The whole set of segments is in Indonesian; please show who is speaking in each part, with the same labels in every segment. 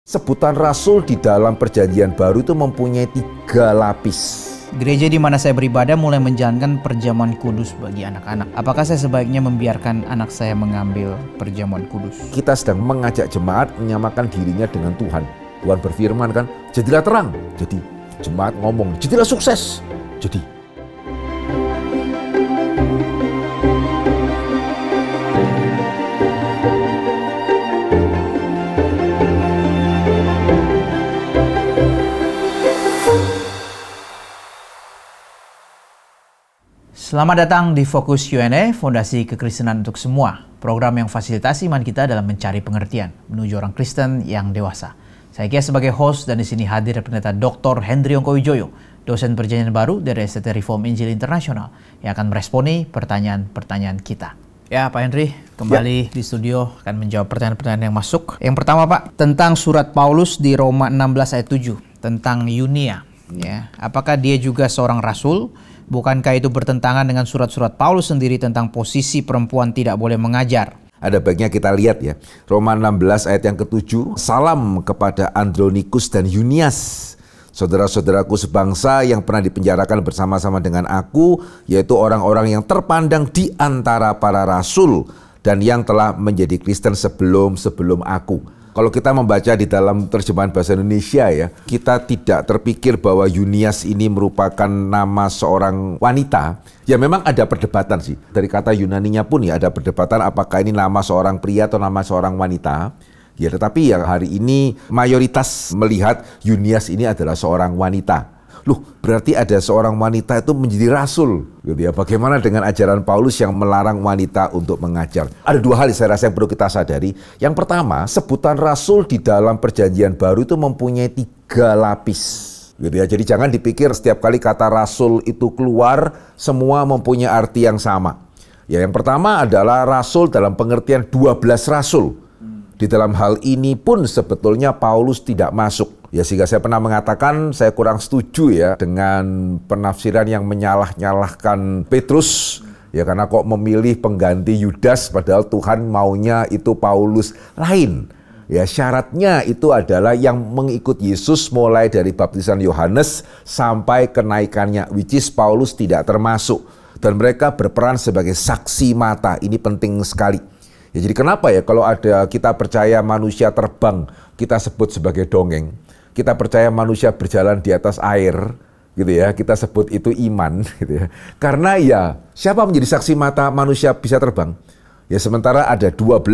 Speaker 1: Sebutan rasul di dalam perjanjian baru itu mempunyai 3 lapis.
Speaker 2: Gereja di mana saya beribadah mulai menjalankan perjamuan kudus bagi anak-anak. Apakah saya sebaiknya membiarkan anak saya mengambil perjamuan kudus?
Speaker 1: Kita sedang mengajak jemaat menyamakan dirinya dengan Tuhan. Tuhan berfirman kan, jadilah terang. Jadi jemaat ngomong, jadilah sukses. Jadi
Speaker 2: Selamat datang di Fokus Q&A, Fondasi Kekristenan untuk Semua. Program yang fasilitasi iman kita dalam mencari pengertian menuju orang Kristen yang dewasa. Saya Kia sebagai host dan di sini hadir Pendeta Dr. Hendry Ongkowijoyo, dosen perjanjian baru dari STT Reform Injil Internasional yang akan meresponi pertanyaan-pertanyaan kita. Ya Pak Hendry, kembali di studio akan menjawab pertanyaan-pertanyaan yang masuk. Yang pertama Pak, tentang surat Paulus di Roma 16 ayat 7, tentang Yunia. Ya, apakah dia juga seorang rasul? Bukankah itu bertentangan dengan surat-surat Paulus sendiri tentang posisi perempuan tidak boleh mengajar?
Speaker 1: ada baiknya kita lihat ya. Roma 16 ayat yang ke-7. Salam kepada Andronikus dan Yunias, saudara-saudaraku sebangsa yang pernah dipenjarakan bersama-sama dengan aku, yaitu orang-orang yang terpandang di antara para rasul dan yang telah menjadi Kristen sebelum aku. Kalau kita membaca di dalam terjemahan bahasa Indonesia ya, kita tidak terpikir bahwa Yunias ini merupakan nama seorang wanita. Ya memang ada perdebatan sih. Dari kata Yunaninya pun ya ada perdebatan apakah ini nama seorang pria atau nama seorang wanita. Ya tetapi ya hari ini mayoritas melihat Yunias ini adalah seorang wanita. Loh, berarti ada seorang wanita itu menjadi rasul, gitu ya. Bagaimana dengan ajaran Paulus yang melarang wanita untuk mengajar? Ada 2 hal saya rasa yang perlu kita sadari. Yang pertama, sebutan rasul di dalam perjanjian baru itu mempunyai 3 lapis, gitu ya. Jadi jangan dipikir setiap kali kata rasul itu keluar semua mempunyai arti yang sama. Ya, yang pertama adalah rasul dalam pengertian 12 rasul. Di dalam hal ini pun sebetulnya Paulus tidak masuk. Ya sehingga saya pernah mengatakan saya kurang setuju ya dengan penafsiran yang menyalah-nyalahkan Petrus. Ya karena kok memilih pengganti Yudas padahal Tuhan maunya itu Paulus lain. Ya syaratnya itu adalah yang mengikut Yesus mulai dari baptisan Yohanes sampai kenaikannya, which is Paulus tidak termasuk. Dan mereka berperan sebagai saksi mata, ini penting sekali. Ya jadi kenapa ya kalau ada kita percaya manusia terbang, kita sebut sebagai dongeng. Kita percaya manusia berjalan di atas air, gitu ya. Kita sebut itu iman, gitu ya. Karena ya siapa menjadi saksi mata manusia bisa terbang? Ya sementara ada 12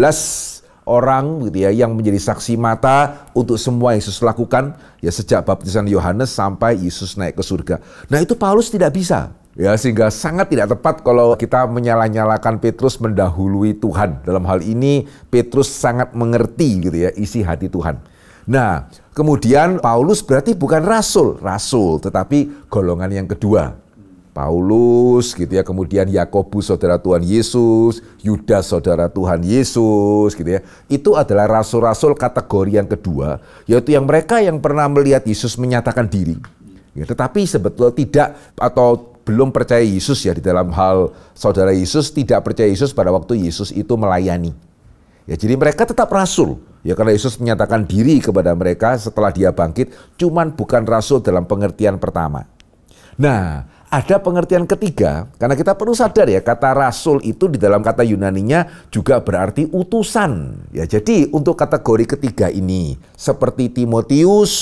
Speaker 1: orang gitu ya yang menjadi saksi mata untuk semua yang Yesus lakukan ya sejak baptisan Yohanes sampai Yesus naik ke surga. Nah itu Paulus tidak bisa. Ya sehingga sangat tidak tepat kalau kita menyalah-nyalakan Petrus mendahului Tuhan. Dalam hal ini Petrus sangat mengerti gitu ya isi hati Tuhan. Nah, kemudian Paulus berarti bukan rasul tetapi golongan yang kedua. Paulus gitu ya, kemudian Yakobus saudara Tuhan Yesus, Yudas saudara Tuhan Yesus gitu ya. Itu adalah rasul-rasul kategori yang kedua, yaitu yang mereka yang pernah melihat Yesus menyatakan diri. Ya, tetapi sebetulnya tidak atau belum percaya Yesus ya di dalam hal saudara Yesus tidak percaya Yesus pada waktu Yesus itu melayani. Ya jadi mereka tetap rasul. Ya karena Yesus menyatakan diri kepada mereka setelah dia bangkit, cuman bukan rasul dalam pengertian pertama. Nah, ada pengertian ketiga karena kita perlu sadar ya kata rasul itu di dalam kata Yunaninya juga berarti utusan. Ya jadi untuk kategori ketiga ini seperti Timotius,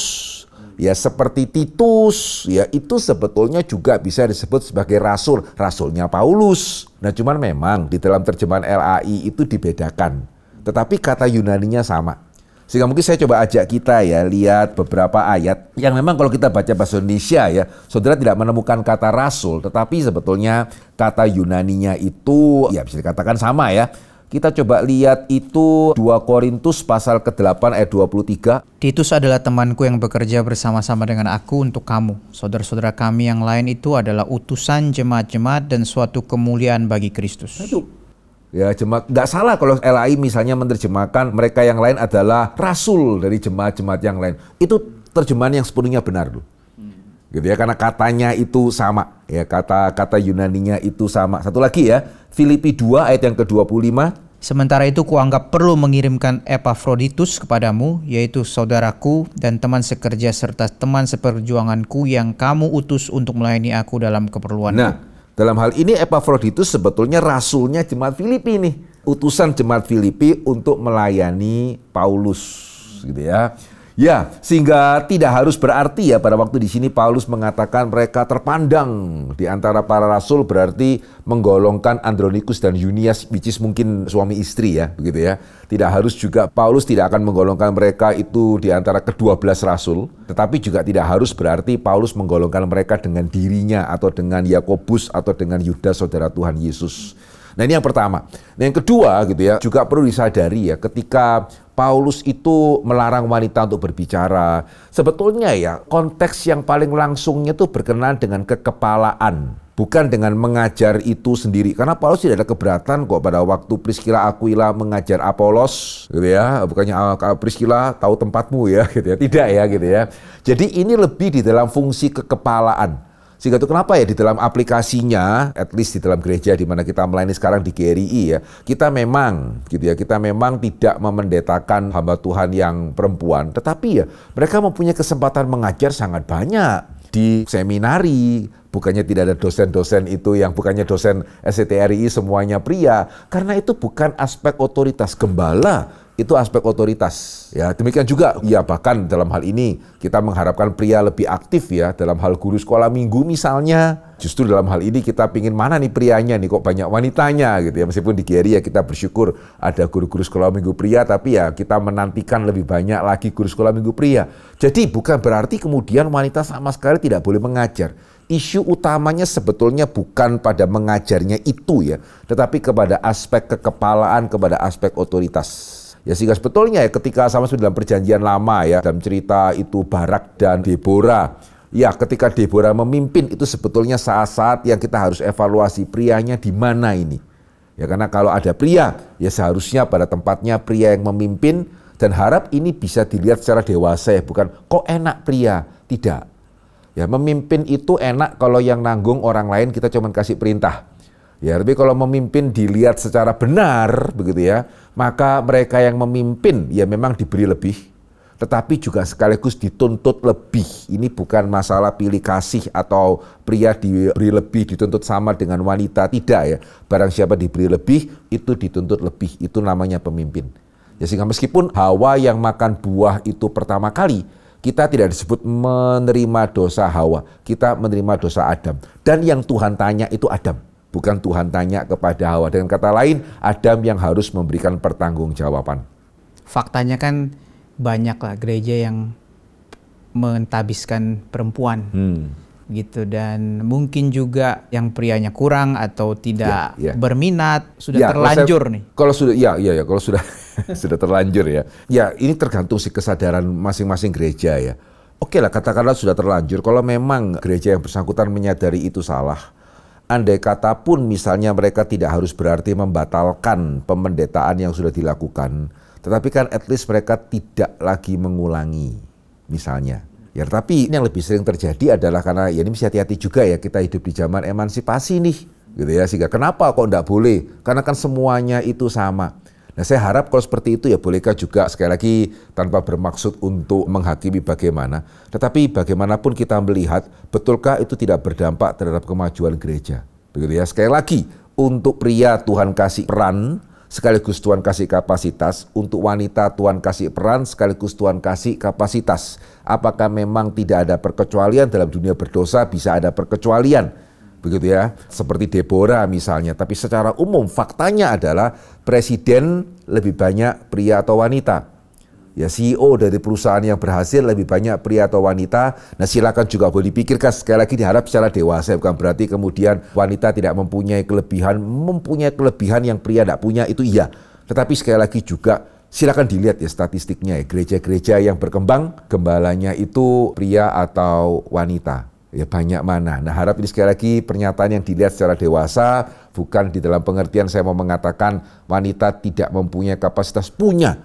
Speaker 1: ya seperti Titus, ya itu sebetulnya juga bisa disebut sebagai rasul, rasulnya Paulus. Nah cuman memang di dalam terjemahan LAI itu dibedakan, tetapi kata Yunaninya sama. Sehingga mungkin saya coba ajak kita ya lihat beberapa ayat yang memang kalau kita baca bahasa Indonesia ya, saudara tidak menemukan kata rasul, tetapi sebetulnya kata Yunaninya itu ya bisa dikatakan sama ya. Kita coba lihat itu 2 Korintus pasal ke-8 ayat 23.
Speaker 2: Titus adalah temanku yang bekerja bersama-sama dengan aku untuk kamu. Saudara-saudara kami yang lain itu adalah utusan jemaat-jemaat dan suatu kemuliaan bagi Kristus.
Speaker 1: Aduh. Ya jemaat, nggak salah kalau LAI misalnya menerjemahkan mereka yang lain adalah rasul dari jemaat-jemaat yang lain. Itu terjemahan yang sepenuhnya benar loh. Gitu ya, karena katanya itu sama. Ya kata Yunaninya itu sama. Satu lagi ya, Filipi 2 ayat yang ke-25.
Speaker 2: Sementara itu kuanggap perlu mengirimkan Epafroditus kepadamu, yaitu saudaraku dan teman sekerja serta teman seperjuanganku yang kamu utus untuk melayani aku dalam keperluanku.
Speaker 1: Nah, dalam hal ini Epafroditus sebetulnya rasulnya jemaat Filipi nih. Utusan jemaat Filipi untuk melayani Paulus, gitu ya. Ya, sehingga tidak harus berarti ya pada waktu di sini Paulus mengatakan mereka terpandang di antara para rasul, berarti menggolongkan Andronikus dan Yunias, which is mungkin suami istri ya, begitu ya. Tidak harus juga, Paulus tidak akan menggolongkan mereka itu di antara ke-12 rasul, tetapi juga tidak harus berarti Paulus menggolongkan mereka dengan dirinya atau dengan Yakobus atau dengan Yudas saudara Tuhan Yesus. Nah, ini yang pertama. Nah, yang kedua gitu ya, juga perlu disadari ya, ketika Paulus itu melarang wanita untuk berbicara, sebetulnya ya konteks yang paling langsungnya itu berkenaan dengan kekepalaan, bukan dengan mengajar itu sendiri. Karena Paulus tidak ada keberatan kok pada waktu Priscilla Aquila mengajar Apolos, gitu ya. Bukannya Priscilla tahu tempatmu ya, gitu ya. Tidak ya, gitu ya. Jadi ini lebih di dalam fungsi kekepalaan. Sehingga itu kenapa ya di dalam aplikasinya, at least di dalam gereja di mana kita melayani sekarang di GRI ya, kita memang gitu ya, kita memang tidak memendetakan hamba Tuhan yang perempuan, tetapi ya mereka mempunyai kesempatan mengajar sangat banyak di seminari. Bukannya tidak ada dosen-dosen itu yang bukannya dosen SCTRI semuanya pria, karena itu bukan aspek otoritas. Gembala itu aspek otoritas. Ya, demikian juga ya bahkan dalam hal ini kita mengharapkan pria lebih aktif ya dalam hal guru sekolah minggu misalnya. Justru dalam hal ini kita pingin mana nih prianya nih, kok banyak wanitanya gitu ya. Meskipun di GRI ya kita bersyukur ada guru-guru sekolah minggu pria, tapi ya kita menantikan lebih banyak lagi guru sekolah minggu pria. Jadi bukan berarti kemudian wanita sama sekali tidak boleh mengajar. Isu utamanya sebetulnya bukan pada mengajarnya itu ya, tetapi kepada aspek kekepalaan, kepada aspek otoritas. Ya, sehingga sebetulnya ya ketika sama seperti dalam perjanjian lama ya, dalam cerita itu Barak dan Deborah. Ya, ketika Deborah memimpin itu sebetulnya saat-saat yang kita harus evaluasi prianya di mana ini. Ya, karena kalau ada pria, ya seharusnya pada tempatnya pria yang memimpin, dan harap ini bisa dilihat secara dewasa ya, bukan kok enak pria, tidak. Ya, memimpin itu enak kalau yang nanggung orang lain kita cuma kasih perintah. Ya, tapi kalau memimpin dilihat secara benar begitu ya, maka mereka yang memimpin ya memang diberi lebih, tetapi juga sekaligus dituntut lebih. Ini bukan masalah pilih kasih atau pria diberi lebih dituntut sama dengan wanita, tidak ya. Barang siapa diberi lebih itu dituntut lebih, itu namanya pemimpin. Ya, sehingga meskipun Hawa yang makan buah itu pertama kali, kita tidak disebut menerima dosa Hawa, kita menerima dosa Adam. Dan yang Tuhan tanya itu Adam. Bukan Tuhan tanya kepada Hawa. Dengan kata lain, Adam yang harus memberikan pertanggungjawaban.
Speaker 2: Faktanya kan banyaklah gereja yang mentabiskan perempuan, gitu, dan mungkin juga yang prianya kurang atau tidak berminat, sudah terlanjur nih. Kalau sudah,
Speaker 1: kalau sudah sudah terlanjur ya. Ya, ini tergantung sih kesadaran masing-masing gereja ya. Oke lah, katakanlah sudah terlanjur. Kalau memang gereja yang bersangkutan menyadari itu salah, andai kata pun misalnya mereka tidak harus berarti membatalkan pemendetaan yang sudah dilakukan, tetapi kan at least mereka tidak lagi mengulangi misalnya. Ya, tapi ini yang lebih sering terjadi adalah karena ya ini mesti hati-hati juga ya, kita hidup di zaman emansipasi nih, gitu ya. Sehingga kenapa kok enggak boleh? Karena kan semuanya itu sama. Nah, saya harap kalau seperti itu ya bolehkah juga, sekali lagi tanpa bermaksud untuk menghakimi bagaimana, tetapi bagaimanapun kita melihat, betulkah itu tidak berdampak terhadap kemajuan gereja? Begitu ya, sekali lagi, untuk pria Tuhan kasih peran, sekaligus Tuhan kasih kapasitas, untuk wanita Tuhan kasih peran, sekaligus Tuhan kasih kapasitas. Apakah memang tidak ada perkecualian dalam dunia berdosa? Bisa ada perkecualian. Begitu ya, seperti Deborah misalnya. Tapi secara umum faktanya adalah presiden lebih banyak pria atau wanita. Ya, CEO dari perusahaan yang berhasil lebih banyak pria atau wanita. Nah, silakan juga boleh dipikirkan, sekali lagi diharap secara dewasa, bukan berarti kemudian wanita tidak mempunyai kelebihan yang pria tidak punya, itu iya. Tetapi sekali lagi juga silakan dilihat ya statistiknya ya, gereja-gereja yang berkembang gembalanya itu pria atau wanita. Ya, banyak mana. Nah, harap ini sekali lagi pernyataan yang dilihat secara dewasa, bukan di dalam pengertian saya mau mengatakan wanita tidak mempunyai kapasitas, punya,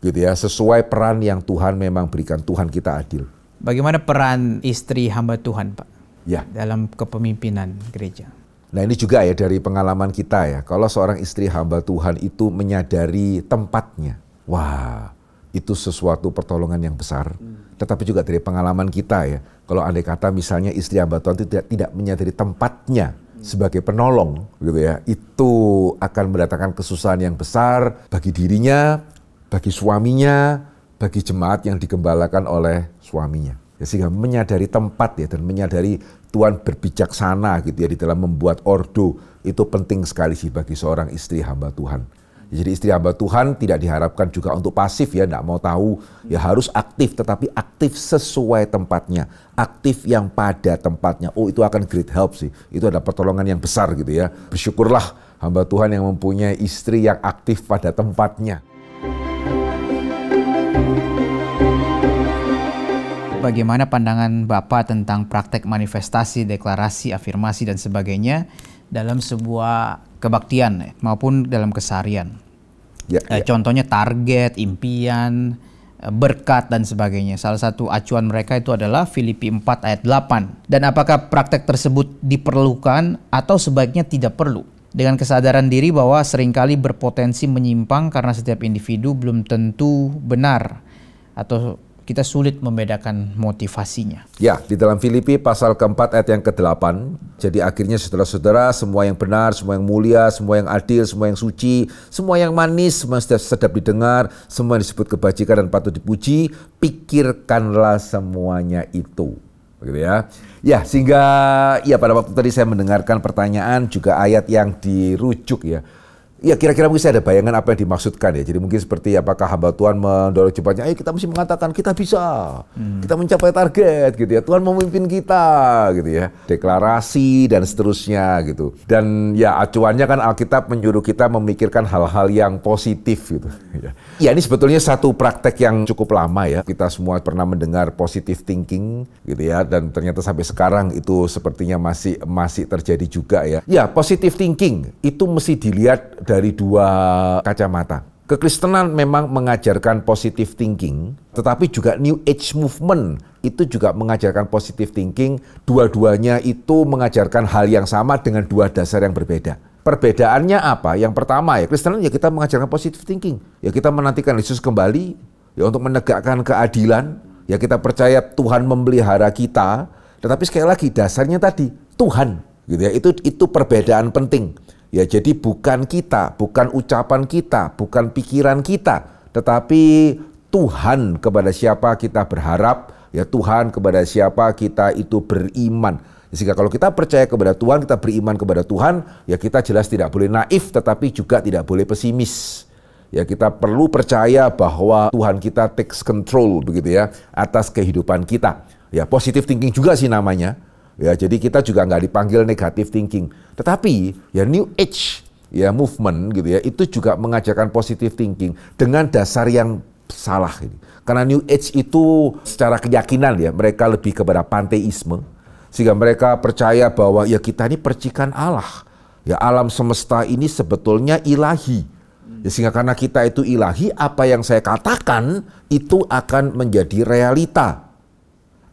Speaker 1: gitu ya, sesuai peran yang Tuhan memang berikan. Tuhan kita adil.
Speaker 2: Bagaimana peran istri hamba Tuhan, Pak?
Speaker 1: Ya.
Speaker 2: Dalam kepemimpinan gereja?
Speaker 1: Nah ini juga ya dari pengalaman kita ya, kalau seorang istri hamba Tuhan itu menyadari tempatnya, wah itu sesuatu pertolongan yang besar. Tetapi juga dari pengalaman kita ya, kalau andai kata misalnya istri hamba Tuhan itu tidak menyadari tempatnya sebagai penolong gitu ya, itu akan mendatangkan kesusahan yang besar bagi dirinya, bagi suaminya, bagi jemaat yang digembalakan oleh suaminya. Ya, sehingga menyadari tempat ya, dan menyadari Tuhan berbijaksana gitu ya di dalam membuat ordo, itu penting sekali sih bagi seorang istri hamba Tuhan. Ya, jadi istri hamba Tuhan tidak diharapkan juga untuk pasif ya, tidak mau tahu, ya harus aktif, tetapi aktif sesuai tempatnya, aktif yang pada tempatnya. Oh itu akan great help sih, itu ada pertolongan yang besar gitu ya. Bersyukurlah hamba Tuhan yang mempunyai istri yang aktif pada tempatnya.
Speaker 2: Bagaimana pandangan Bapak tentang praktek manifestasi, deklarasi, afirmasi, dan sebagainya dalam sebuah kebaktian maupun dalam keseharian? Ya. Contohnya target, impian, berkat, dan sebagainya. Salah satu acuan mereka itu adalah Filipi 4 ayat 8. Dan apakah praktek tersebut diperlukan atau sebaiknya tidak perlu? Dengan kesadaran diri bahwa seringkali berpotensi menyimpang karena setiap individu belum tentu benar atau kita sulit membedakan motivasinya.
Speaker 1: Ya, di dalam Filipi pasal keempat ayat yang ke-8. Jadi akhirnya saudara-saudara, semua yang benar, semua yang mulia, semua yang adil, semua yang suci, semua yang manis, semua yang sedap didengar, semua yang disebut kebajikan dan patut dipuji, pikirkanlah semuanya itu. Begitu ya. Ya, sehingga ya pada waktu tadi saya mendengarkan pertanyaan juga ayat yang dirujuk ya. Ya kira-kira mungkin saya ada bayangan apa yang dimaksudkan ya. Jadi mungkin seperti apakah hamba Tuhan mendorong jemaatnya, ayo kita mesti mengatakan kita bisa, kita mencapai target gitu ya. Tuhan memimpin kita gitu ya. Deklarasi dan seterusnya gitu. Dan ya acuannya kan Alkitab menyuruh kita memikirkan hal-hal yang positif gitu. Ya ini sebetulnya satu praktek yang cukup lama ya. Kita semua pernah mendengar positive thinking gitu ya. Dan ternyata sampai sekarang itu sepertinya masih terjadi juga ya. Ya positive thinking itu mesti dilihat dari dua kacamata. Kekristenan memang mengajarkan positive thinking, tetapi juga New Age movement itu juga mengajarkan positive thinking. Dua-duanya itu mengajarkan hal yang sama dengan dua dasar yang berbeda. Perbedaannya apa? Yang pertama ya, Kristen ya kita mengajarkan positive thinking. Ya kita menantikan Yesus kembali ya untuk menegakkan keadilan. Ya kita percaya Tuhan memelihara kita. Tetapi sekali lagi dasarnya tadi Tuhan, gitu ya. Itu perbedaan penting. Ya jadi bukan kita, bukan ucapan kita, bukan pikiran kita, tetapi Tuhan kepada siapa kita berharap, ya Tuhan kepada siapa kita itu beriman. Sehingga kalau kita percaya kepada Tuhan, kita beriman kepada Tuhan, ya kita jelas tidak boleh naif, tetapi juga tidak boleh pesimis. Ya kita perlu percaya bahwa Tuhan kita takes control begitu ya atas kehidupan kita. Ya positive thinking juga sih namanya. Ya, jadi kita juga nggak dipanggil negative thinking. Tetapi ya New Age ya movement gitu ya, itu juga mengajarkan positive thinking dengan dasar yang salah ini. Karena New Age itu secara keyakinan ya, mereka lebih kepada panteisme. Sehingga mereka percaya bahwa ya kita ini percikan Allah. Ya alam semesta ini sebetulnya ilahi. Ya, sehingga karena kita itu ilahi, apa yang saya katakan itu akan menjadi realita.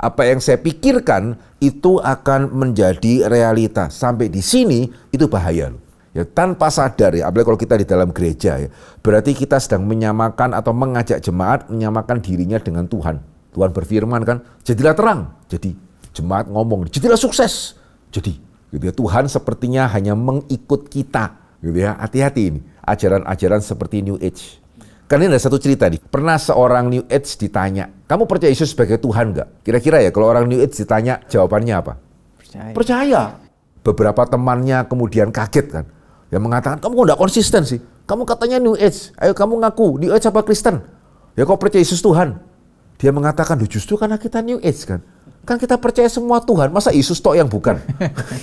Speaker 1: Apa yang saya pikirkan itu akan menjadi realita. Sampai di sini itu bahaya loh. Ya, tanpa sadar ya, apalagi kalau kita di dalam gereja ya, berarti kita sedang menyamakan atau mengajak jemaat menyamakan dirinya dengan Tuhan. Tuhan berfirman kan, jadilah terang. Jadi jemaat ngomong, jadilah sukses. Jadi gitu ya, Tuhan sepertinya hanya mengikut kita. Gitu ya, hati-hati ini ajaran-ajaran seperti New Age. Karena ini ada satu cerita nih, pernah seorang New Age ditanya, kamu percaya Yesus sebagai Tuhan nggak? Kira-kira ya kalau orang New Age ditanya, jawabannya apa? Percaya. Beberapa temannya kemudian kaget kan. Yang mengatakan, kamu kok nggak konsisten sih? Kamu katanya New Age, ayo kamu ngaku, New Age apa Kristen? Ya kok percaya Yesus Tuhan? Dia mengatakan, justru karena kita New Age kan. Kan kita percaya semua Tuhan, masa Yesus tok yang bukan?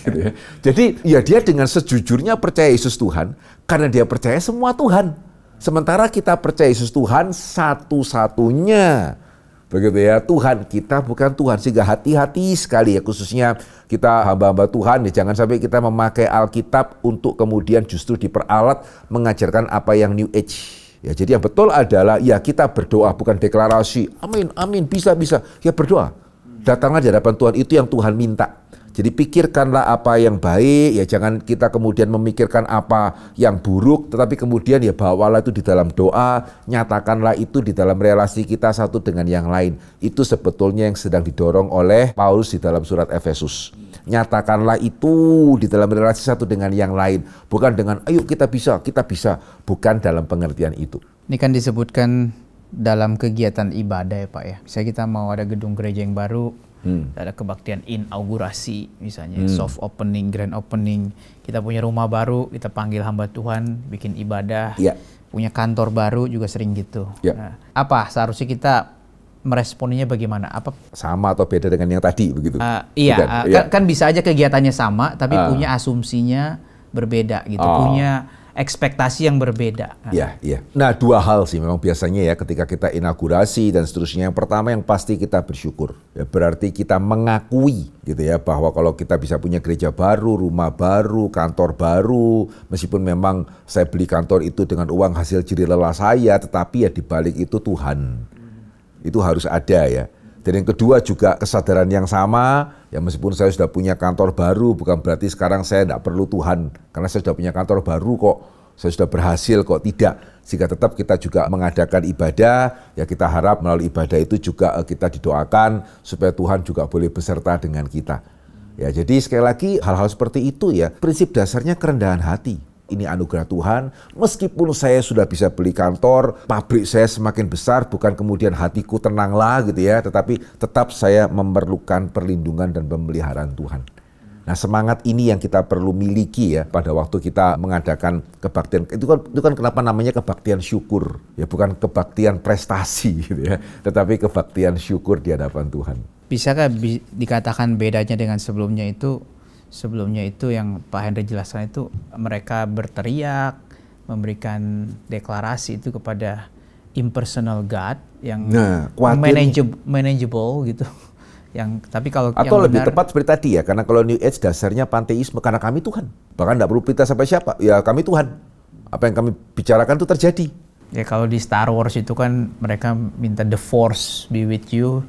Speaker 1: Gitu ya. Jadi ya dia dengan sejujurnya percaya Yesus Tuhan, karena dia percaya semua Tuhan. Sementara kita percaya Yesus Tuhan satu-satunya. Begitu ya, Tuhan kita bukan Tuhan. Sehingga hati-hati sekali ya, khususnya kita hamba-hamba Tuhan. Ya, jangan sampai kita memakai Alkitab untuk kemudian justru diperalat mengajarkan apa yang New Age. Ya, jadi yang betul adalah ya kita berdoa, bukan deklarasi. Amin, amin, bisa. Ya berdoa. Datanglah di hadapan Tuhan, itu yang Tuhan minta. Jadi pikirkanlah apa yang baik, ya jangan kita kemudian memikirkan apa yang buruk, tetapi kemudian ya bawalah itu di dalam doa, nyatakanlah itu di dalam relasi kita satu dengan yang lain. Itu sebetulnya yang sedang didorong oleh Paulus di dalam surat Efesus. Nyatakanlah itu di dalam relasi satu dengan yang lain, bukan dengan ayo kita bisa, bukan dalam pengertian itu.
Speaker 2: Ini kan disebutkan dalam kegiatan ibadah ya Pak ya. Misalnya kita mau ada gedung gereja yang baru, ada kebaktian inaugurasi misalnya, soft opening, grand opening. Kita punya rumah baru, kita panggil hamba Tuhan, bikin ibadah. Punya kantor baru juga sering gitu. Nah, apa seharusnya kita meresponinya bagaimana? Apa
Speaker 1: sama atau beda dengan yang tadi begitu?
Speaker 2: Kan bisa aja kegiatannya sama, tapi punya asumsinya berbeda gitu, punya ekspektasi yang berbeda.
Speaker 1: Iya. Nah, dua hal sih memang biasanya ya ketika kita inaugurasi dan seterusnya. Yang pertama yang pasti kita bersyukur. Ya, berarti kita mengakui gitu ya bahwa kalau kita bisa punya gereja baru, rumah baru, kantor baru, meskipun memang saya beli kantor itu dengan uang hasil jerih lelah saya, tetapi ya di balik itu Tuhan. Itu harus ada ya. Dan yang kedua juga kesadaran yang sama, ya meskipun saya sudah punya kantor baru, bukan berarti sekarang saya tidak perlu Tuhan. Karena saya sudah punya kantor baru kok, saya sudah berhasil kok, tidak. Jika tetap kita juga mengadakan ibadah, ya kita harap melalui ibadah itu juga kita didoakan, supaya Tuhan juga boleh beserta dengan kita. Ya jadi sekali lagi hal-hal seperti itu ya, prinsip dasarnya kerendahan hati. Ini anugerah Tuhan, meskipun saya sudah bisa beli kantor, pabrik saya semakin besar, bukan kemudian hatiku tenanglah gitu ya, tetapi tetap saya memerlukan perlindungan dan pemeliharaan Tuhan. Nah semangat ini yang kita perlu miliki ya pada waktu kita mengadakan kebaktian. Itu kan kenapa namanya kebaktian syukur, ya bukan kebaktian prestasi gitu ya, tetapi kebaktian syukur di hadapan Tuhan.
Speaker 2: Bisakah dikatakan bedanya dengan sebelumnya itu? Sebelumnya itu yang Pak Henry jelaskan itu mereka berteriak, memberikan deklarasi itu kepada impersonal God yang manageable gitu. Tapi kalau
Speaker 1: atau lebih tepat seperti tadi ya, karena kalau New Age dasarnya panteisme, karena kami Tuhan. Bahkan tidak perlu perintah sampai siapa, ya kami Tuhan. Apa yang kami bicarakan itu terjadi.
Speaker 2: Ya kalau di Star Wars itu kan mereka minta the Force be with you.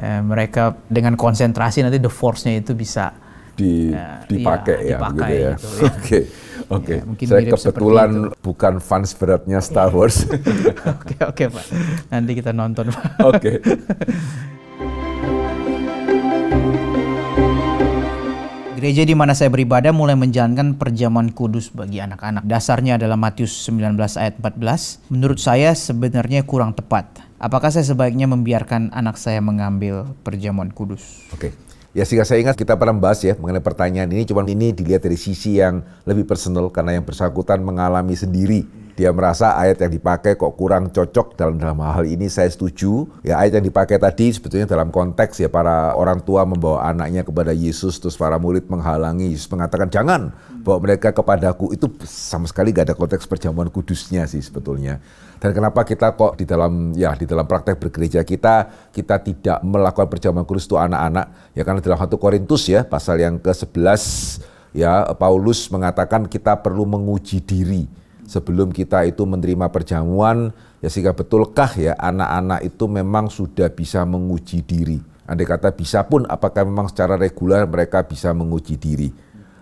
Speaker 2: Mereka dengan konsentrasi nanti the Force-nya itu bisa
Speaker 1: dipakai ya,
Speaker 2: dipakai
Speaker 1: gitu ya.
Speaker 2: Gitu, ya.
Speaker 1: Oke. Saya kebetulan bukan fans beratnya Star Wars.
Speaker 2: Oke Pak. Nanti kita nonton Pak.
Speaker 1: Oke.
Speaker 2: Gereja di mana saya beribadah mulai menjalankan perjamuan kudus bagi anak-anak. Dasarnya adalah Matius 19 ayat 14. Menurut saya sebenarnya kurang tepat. Apakah saya sebaiknya membiarkan anak saya mengambil perjamuan kudus?
Speaker 1: Oke. Ya sehingga saya ingat kita pernah bahas ya mengenai pertanyaan ini, cuman ini dilihat dari sisi yang lebih personal karena yang bersangkutan mengalami sendiri. Dia merasa ayat yang dipakai kok kurang cocok dalam hal ini, saya setuju. Ya ayat yang dipakai tadi sebetulnya dalam konteks ya para orang tua membawa anaknya kepada Yesus, terus para murid menghalangi. Yesus mengatakan jangan bawa mereka kepadaku. Itu sama sekali gak ada konteks perjamuan kudusnya sih sebetulnya. Dan kenapa kita kok di dalam praktek bergereja kita tidak melakukan perjamuan kudus untuk anak-anak? Ya karena dalam 1 Korintus ya pasal yang ke-11 ya Paulus mengatakan kita perlu menguji diri sebelum kita itu menerima perjamuan, ya sehingga betulkah ya anak-anak itu memang sudah bisa menguji diri. Andai kata bisa pun apakah memang secara reguler mereka bisa menguji diri.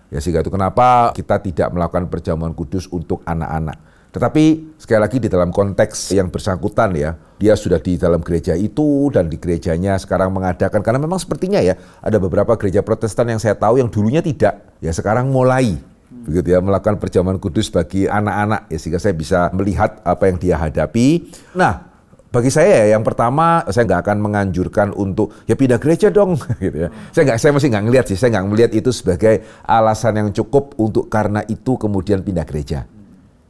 Speaker 1: Ya sehingga itu kenapa kita tidak melakukan perjamuan kudus untuk anak-anak. Tetapi sekali lagi di dalam konteks yang bersangkutan ya, dia sudah di dalam gereja itu dan di gerejanya sekarang mengadakan, karena memang sepertinya ya ada beberapa gereja Protestan yang saya tahu yang dulunya tidak, ya sekarang mulai begitu ya melakukan perjamuan kudus bagi anak-anak ya sehingga saya bisa melihat apa yang dia hadapi. Nah, bagi saya ya yang pertama saya nggak akan menganjurkan untuk ya pindah gereja dong gitu ya. Saya masih nggak ngelihat sih, saya nggak melihat itu sebagai alasan yang cukup untuk karena itu kemudian pindah gereja.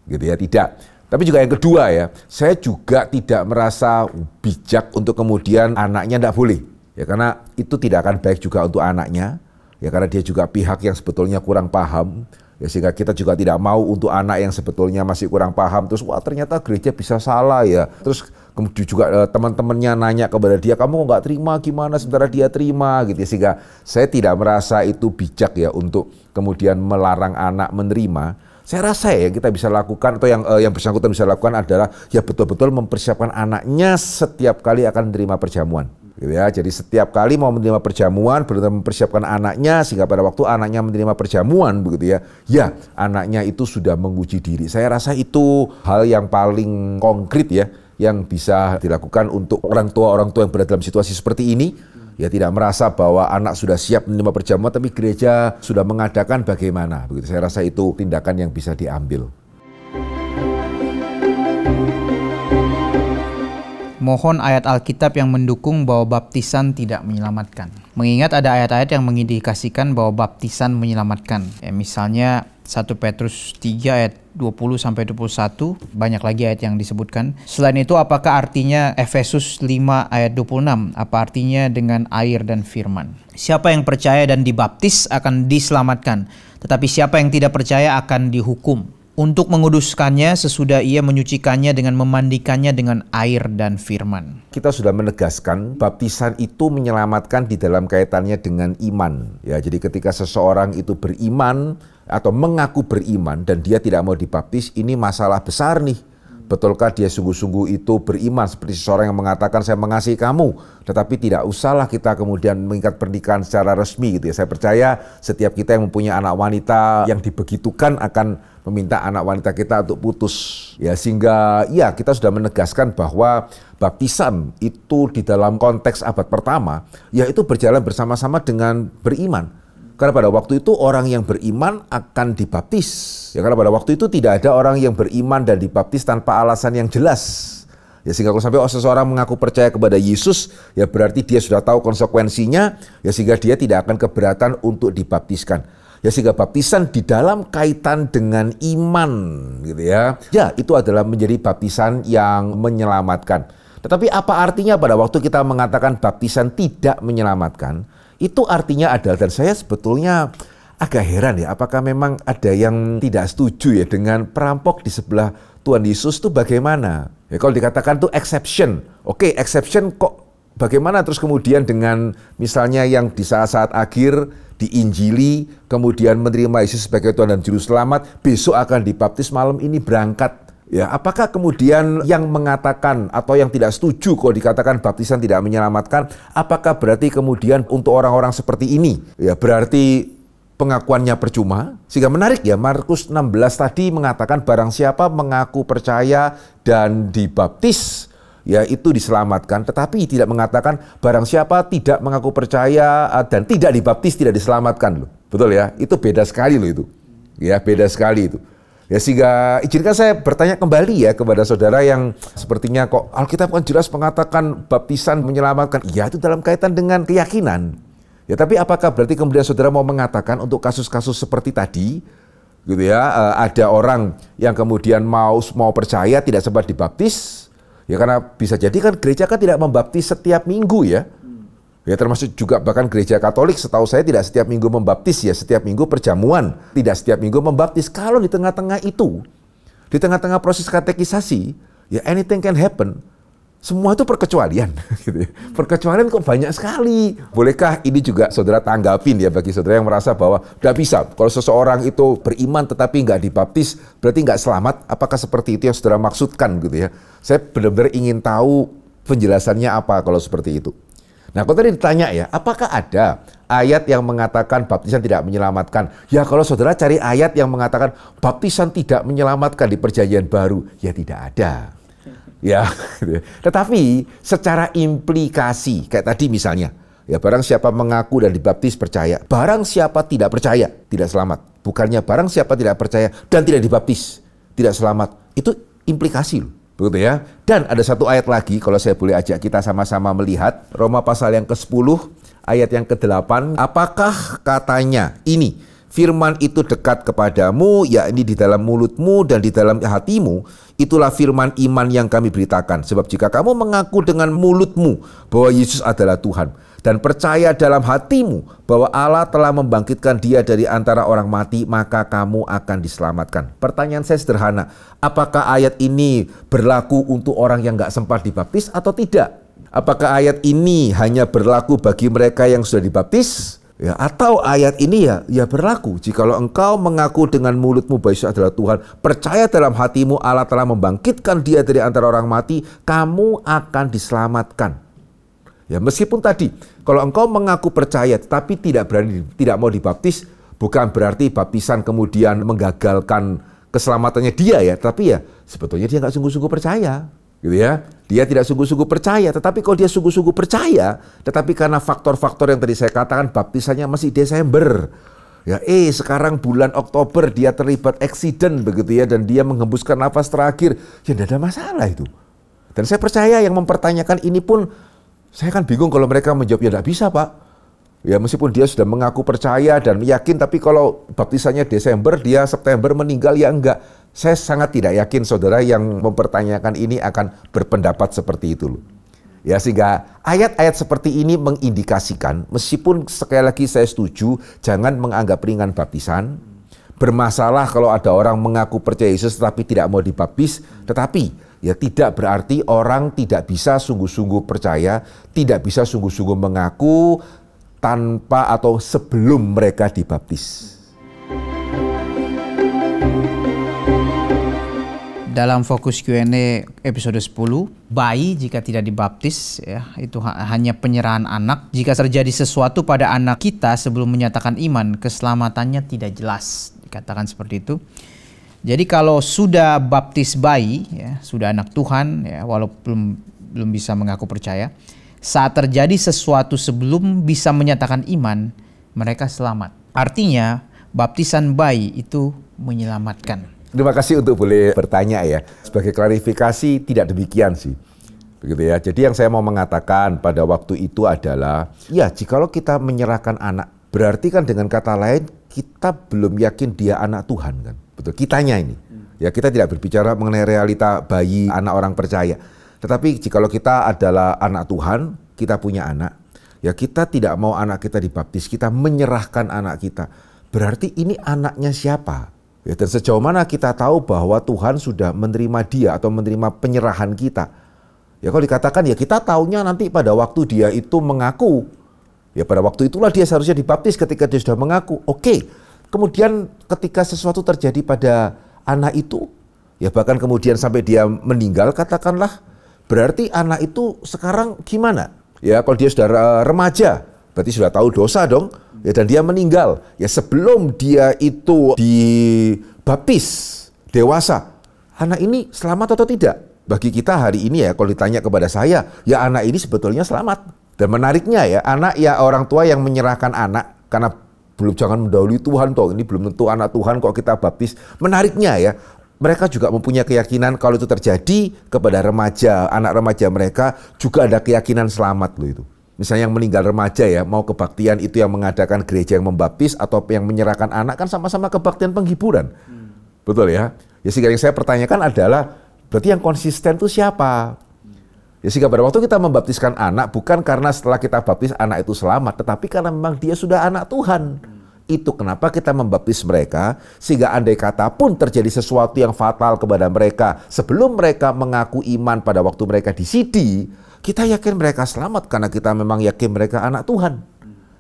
Speaker 1: Gitu ya, tidak. Tapi juga yang kedua ya, saya juga tidak merasa bijak untuk kemudian anaknya tidak boleh. Ya karena itu tidak akan baik juga untuk anaknya. Ya karena dia juga pihak yang sebetulnya kurang paham. Ya sehingga kita juga tidak mau untuk anak yang sebetulnya masih kurang paham. Terus wah ternyata gereja bisa salah ya. Terus kemudian juga teman-temannya nanya kepada dia, kamu kok nggak terima gimana sementara dia terima gitu ya. Sehingga saya tidak merasa itu bijak ya untuk kemudian melarang anak menerima. Saya rasa ya yang kita bisa lakukan atau yang bersangkutan bisa lakukan adalah ya betul-betul mempersiapkan anaknya setiap kali akan menerima perjamuan. Gitu ya. Jadi setiap kali mau menerima perjamuan, benar-benar mempersiapkan anaknya, sehingga pada waktu anaknya menerima perjamuan, begitu ya, ya anaknya itu sudah menguji diri. Saya rasa itu hal yang paling konkret ya, yang bisa dilakukan untuk orang tua yang berada dalam situasi seperti ini. Ya tidak merasa bahwa anak sudah siap menerima perjamuan, tapi gereja sudah mengadakan bagaimana. Begitu. Saya rasa itu tindakan yang bisa diambil.
Speaker 2: Mohon ayat Alkitab yang mendukung bahwa baptisan tidak menyelamatkan. Mengingat ada ayat-ayat yang mengindikasikan bahwa baptisan menyelamatkan. Misalnya 1 Petrus 3 ayat 20-21, banyak lagi ayat yang disebutkan. Selain itu, apakah artinya Efesus 5 ayat 26? Apa artinya dengan air dan firman? Siapa yang percaya dan dibaptis akan diselamatkan, tetapi siapa yang tidak percaya akan dihukum. Untuk menguduskannya sesudah ia menyucikannya dengan memandikannya dengan air dan firman.
Speaker 1: Kita sudah menegaskan baptisan itu menyelamatkan di dalam kaitannya dengan iman. Ya, jadi ketika seseorang itu beriman atau mengaku beriman dan dia tidak mau dibaptis, ini masalah besar nih. Betulkah dia sungguh-sungguh itu beriman seperti seseorang yang mengatakan saya mengasihi kamu, tetapi tidak usahlah kita kemudian mengikat pernikahan secara resmi gitu ya. Saya percaya setiap kita yang mempunyai anak wanita yang dibegitukan akan meminta anak wanita kita untuk putus. Ya, sehingga ya kita sudah menegaskan bahwa baptisan itu di dalam konteks abad pertama ya itu berjalan bersama-sama dengan beriman. Karena pada waktu itu orang yang beriman akan dibaptis. Ya, karena pada waktu itu tidak ada orang yang beriman dan dibaptis tanpa alasan yang jelas. Ya, sehingga kalau sampai seseorang mengaku percaya kepada Yesus, ya berarti dia sudah tahu konsekuensinya, ya sehingga dia tidak akan keberatan untuk dibaptiskan. Ya, sehingga baptisan di dalam kaitan dengan iman gitu ya. Ya, itu adalah menjadi baptisan yang menyelamatkan. Tetapi apa artinya pada waktu kita mengatakan baptisan tidak menyelamatkan? Itu artinya adalah, dan saya sebetulnya agak heran ya, apakah memang ada yang tidak setuju ya dengan perampok di sebelah Tuhan Yesus itu bagaimana? Ya, kalau dikatakan itu exception, oke, exception kok bagaimana terus kemudian dengan misalnya yang di saat-saat akhir diinjili, kemudian menerima Yesus sebagai Tuhan dan Juru Selamat, besok akan dibaptis, malam ini berangkat. Ya, apakah kemudian yang mengatakan atau yang tidak setuju kalau dikatakan baptisan tidak menyelamatkan, apakah berarti kemudian untuk orang-orang seperti ini, ya berarti pengakuannya percuma? Sehingga menarik ya, Markus 16 tadi mengatakan barang siapa mengaku percaya dan dibaptis, ya itu diselamatkan. Tetapi tidak mengatakan barang siapa tidak mengaku percaya dan tidak dibaptis tidak diselamatkan loh. Betul ya? Itu beda sekali loh itu. Ya, beda sekali itu. Ya, sehingga izinkan saya bertanya kembali ya kepada saudara yang sepertinya kok Alkitab kan jelas mengatakan baptisan menyelamatkan. Ya, itu dalam kaitan dengan keyakinan. Ya, tapi apakah berarti kemudian saudara mau mengatakan untuk kasus-kasus seperti tadi, gitu ya, ada orang yang kemudian mau percaya tidak sempat dibaptis? Ya, karena bisa jadi kan gereja kan tidak membaptis setiap minggu ya. Ya, termasuk juga bahkan gereja Katolik setahu saya tidak setiap minggu membaptis ya, setiap minggu perjamuan, tidak setiap minggu membaptis. Kalau di tengah-tengah itu, di tengah-tengah proses katekisasi, ya anything can happen. Semua itu perkecualian. Gitu ya. Perkecualian kok banyak sekali. Bolehkah ini juga saudara tanggapin ya bagi saudara yang merasa bahwa tidak bisa. Kalau seseorang itu beriman tetapi nggak dibaptis, berarti nggak selamat. Apakah seperti itu yang saudara maksudkan gitu ya? Saya benar-benar ingin tahu penjelasannya apa kalau seperti itu. Nah, kalau tadi ditanya ya, apakah ada ayat yang mengatakan baptisan tidak menyelamatkan? Ya, kalau saudara cari ayat yang mengatakan baptisan tidak menyelamatkan di Perjanjian Baru, ya tidak ada. Ya, tetapi secara implikasi, kayak tadi misalnya, ya barang siapa mengaku dan dibaptis percaya, barang siapa tidak percaya, tidak selamat. Bukannya barang siapa tidak percaya dan tidak dibaptis, tidak selamat. Itu implikasi loh. Begitu ya. Dan ada satu ayat lagi kalau saya boleh ajak kita sama-sama melihat Roma pasal yang ke-10 ayat yang ke-8. Apakah katanya ini firman itu dekat kepadamu, yakni di dalam mulutmu dan di dalam hatimu, itulah firman iman yang kami beritakan. Sebab jika kamu mengaku dengan mulutmu bahwa Yesus adalah Tuhan dan percaya dalam hatimu bahwa Allah telah membangkitkan dia dari antara orang mati, maka kamu akan diselamatkan. Pertanyaan saya sederhana, apakah ayat ini berlaku untuk orang yang nggak sempat dibaptis atau tidak? Apakah ayat ini hanya berlaku bagi mereka yang sudah dibaptis? Ya, atau ayat ini ya berlaku jikalau engkau mengaku dengan mulutmu bahwa Yesus adalah Tuhan, percaya dalam hatimu Allah telah membangkitkan dia dari antara orang mati, kamu akan diselamatkan. Ya meskipun tadi, kalau engkau mengaku percaya tetapi tidak mau dibaptis, bukan berarti baptisan kemudian menggagalkan keselamatannya dia ya, tapi ya sebetulnya dia nggak sungguh-sungguh percaya, gitu ya. Dia tidak sungguh-sungguh percaya, tetapi kalau dia sungguh-sungguh percaya, tetapi karena faktor-faktor yang tadi saya katakan baptisannya masih Desember. Ya, sekarang bulan Oktober dia terlibat eksiden begitu ya, dan dia menghembuskan nafas terakhir, ya tidak ada masalah itu. Dan saya percaya yang mempertanyakan ini pun, saya kan bingung kalau mereka menjawab, ya tidak bisa Pak. Ya meskipun dia sudah mengaku percaya dan yakin, tapi kalau baptisannya Desember, dia September meninggal, ya enggak. Saya sangat tidak yakin saudara yang mempertanyakan ini akan berpendapat seperti itu loh. Ya sehingga ayat-ayat seperti ini mengindikasikan, meskipun sekali lagi saya setuju, jangan menganggap ringan baptisan. Bermasalah kalau ada orang mengaku percaya Yesus tetapi tidak mau dibaptis, tetapi ya tidak berarti orang tidak bisa sungguh-sungguh percaya, tidak bisa sungguh-sungguh mengaku tanpa atau sebelum mereka dibaptis.
Speaker 2: Dalam fokus Q&A episode 10, bayi jika tidak dibaptis ya itu hanya penyerahan anak. Jika terjadi sesuatu pada anak kita sebelum menyatakan iman, keselamatannya tidak jelas. Dikatakan seperti itu. Jadi kalau sudah baptis bayi ya, sudah anak Tuhan ya, walaupun belum bisa mengaku percaya, saat terjadi sesuatu sebelum bisa menyatakan iman, mereka selamat. Artinya baptisan bayi itu menyelamatkan.
Speaker 1: Terima kasih untuk boleh bertanya ya. Sebagai klarifikasi tidak demikian sih. Begitu ya. Jadi yang saya mau mengatakan pada waktu itu adalah, ya jikalau kita menyerahkan anak, berarti kan dengan kata lain kita belum yakin dia anak Tuhan kan. Betul, kitanya ini. Ya kita tidak berbicara mengenai realita bayi anak orang percaya. Tetapi jikalau kita adalah anak Tuhan, kita punya anak, ya kita tidak mau anak kita dibaptis, kita menyerahkan anak kita. Berarti ini anaknya siapa? Ya, dan sejauh mana kita tahu bahwa Tuhan sudah menerima dia atau menerima penyerahan kita. Ya kalau dikatakan ya kita taunya nanti pada waktu dia itu mengaku. Ya pada waktu itulah dia seharusnya dibaptis ketika dia sudah mengaku. Oke. Kemudian ketika sesuatu terjadi pada anak itu, ya bahkan kemudian sampai dia meninggal katakanlah, berarti anak itu sekarang gimana? Ya kalau dia sudah remaja, berarti sudah tahu dosa dong. Ya, dan dia meninggal. Ya sebelum dia itu dibaptis dewasa, anak ini selamat atau tidak? Bagi kita hari ini ya, kalau ditanya kepada saya, ya anak ini sebetulnya selamat. Dan menariknya ya, anak ya orang tua yang menyerahkan anak, karena belum jangan mendahului Tuhan toh, ini belum tentu anak Tuhan kok kita baptis. Menariknya ya, mereka juga mempunyai keyakinan kalau itu terjadi kepada remaja, anak remaja mereka juga ada keyakinan selamat loh itu. Misalnya yang meninggal remaja ya, mau kebaktian itu yang mengadakan gereja yang membaptis atau yang menyerahkan anak kan sama-sama kebaktian penghiburan. Betul ya? Ya sehingga yang saya pertanyakan adalah, berarti yang konsisten itu siapa? Ya sehingga pada waktu kita membaptiskan anak, bukan karena setelah kita baptis anak itu selamat, tetapi karena memang dia sudah anak Tuhan. Itu kenapa kita membaptis mereka, sehingga andai kata pun terjadi sesuatu yang fatal kepada mereka, sebelum mereka mengaku iman pada waktu mereka disidi, kita yakin mereka selamat karena kita memang yakin mereka anak Tuhan.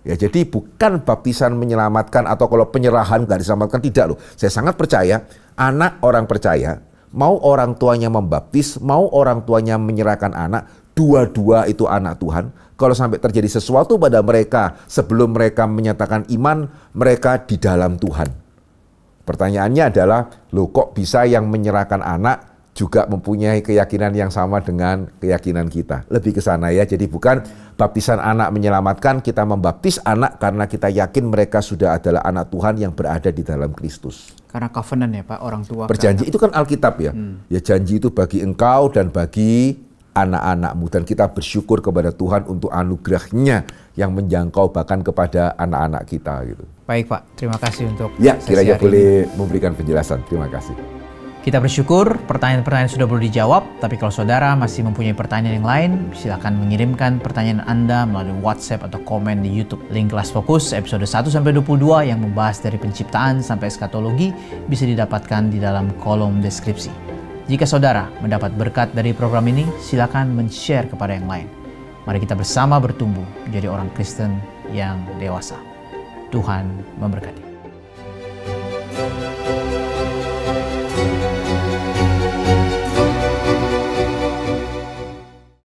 Speaker 1: Ya jadi bukan baptisan menyelamatkan atau kalau penyerahan gak diselamatkan, tidak loh. Saya sangat percaya anak orang percaya, mau orang tuanya membaptis, mau orang tuanya menyerahkan anak, dua-dua itu anak Tuhan. Kalau sampai terjadi sesuatu pada mereka sebelum mereka menyatakan iman, mereka di dalam Tuhan. Pertanyaannya adalah, loh kok bisa yang menyerahkan anak juga mempunyai keyakinan yang sama dengan keyakinan kita. Lebih ke sana ya. Jadi bukan baptisan anak menyelamatkan, kita membaptis anak karena kita yakin mereka sudah adalah anak Tuhan yang berada di dalam Kristus.
Speaker 2: Karena covenant ya Pak, orang tua.
Speaker 1: Perjanji itu kan Alkitab ya. Ya janji itu bagi engkau dan bagi anak-anakmu. Dan kita bersyukur kepada Tuhan untuk anugerahnya yang menjangkau bahkan kepada anak-anak kita gitu.
Speaker 2: Baik Pak, terima kasih untuk
Speaker 1: ya, kiranya boleh memberikan penjelasan. Terima kasih.
Speaker 2: Kita bersyukur pertanyaan-pertanyaan sudah boleh dijawab, tapi kalau saudara masih mempunyai pertanyaan yang lain, silakan mengirimkan pertanyaan Anda melalui WhatsApp atau komen di YouTube. Link kelas fokus episode 1-22 yang membahas dari penciptaan sampai eskatologi bisa didapatkan di dalam kolom deskripsi. Jika saudara mendapat berkat dari program ini, silakan men-share kepada yang lain. Mari kita bersama bertumbuh menjadi orang Kristen yang dewasa. Tuhan memberkati.